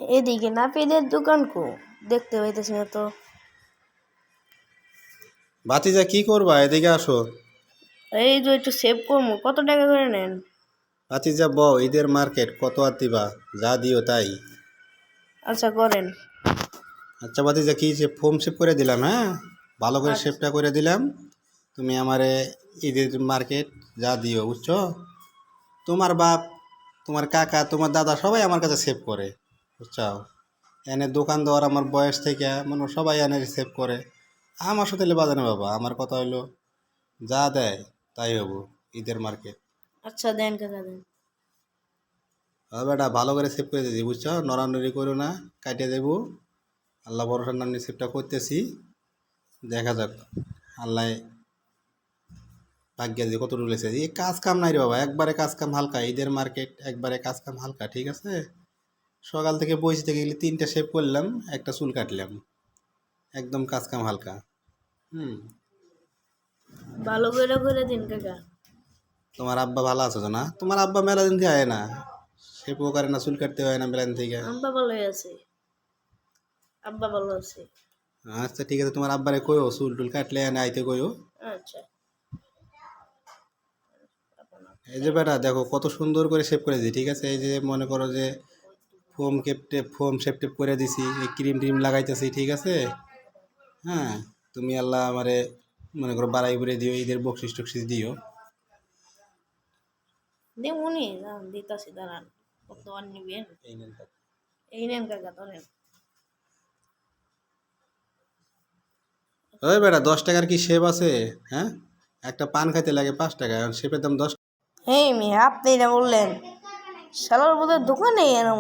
এদিকে নাপিতের দোকান কো দেখতে পাইতেছি না তো। ভাতিজা কি করবা, এদিকে আসো। এই যে একটু সেভ করবো, কত টাকা করে নেন? ভাতিজা বউ, ঈদের মার্কেট কত আর দিবা, যা দিও তাই। আচ্ছা করেন। আচ্ছা ভাতিজা, কি সে ফোম শেপ করে দিলাম, হ্যাঁ ভালো করে আচ্ছা শেপটা করে দিলাম। তুমি আমারে ঈদের মার্কেট যা দিও, বুঝছো? তোমার বাপ, তোমার কাকা, তোমার দাদা সবাই আমার কাছে সেভ করে, বুঝছো? এনে দোকান দেওয়ার আমার বয়স থেকে মানে সবাই এনে সেভ করে। আমার সাথে বাজে না বাবা, আমার কথা হইলো যা দেয় তাই হবো ঈদের মার্কেট। আচ্ছা দেন কাকা দেন। বেটা ভালো করে সেভ করে দিয়েছি, বুঝছো? নড়ানড়ি করো না, কাটিয়ে দেবো। আল্লাহ ভরসার নাম নিয়ে সেভটা করতেছি, দেখা যাক আল্লাহ ভাগ্যে যে কত রুলেছে। এই কাজ কাম নাই রে বাবা, একবারে কাজ কাম হালকা, ঈদের মার্কেট একবারে কাজ কাম হালকা, ঠিক আছে? সকাল থেকে বসে থেকে গেলে 3টা শেভ করলাম, একটা চুল কাটলাম, একদম কাজ কাম হালকা। হুম। ভালো করে করে দিন কাকা। তোমার আব্বা ভালো আছো তো না? তোমার আব্বা মেলা দিন থেকে আয় না, শেপও করে না, চুল কাটতে হয় না মেলা দিন থেকে। আব্বা ভালো আছে, আব্বা ভালো আছে। আচ্ছা ঠিক আছে, তোমার আব্বারে কইও চুল টুল কাটলে এনে আইতে কইও। আচ্ছা। এই যে বেটা দেখো কত সুন্দর করে শেপ করে দিই, ঠিক আছে? এই যে মনে করো যে ফোম শেপ টেপ করে দিছি, এই ক্রিম ট্রিম লাগাইতেছি, ঠিক আছে? হ্যাঁ, তুমি আল্লাহ আমারে মনে করো বাড়াই করে দিও, ঈদের বকশিস টকশিস দিও। দেবুনি দাঁড়ান দিতাছি দাঁড়ান। কত আর নিবেন? এই নেন টাকা। এই নেন কাকা ধরেন। ওই বেটা 10 টাকার কি শেপ আছে? হ্যাঁ, একটা পান খাইতে লাগে 5 টাকা, এখন শেপের দাম 10। হ্যাঁ মি আপনি না বললেন শালার বোধহয় দোকানে এরম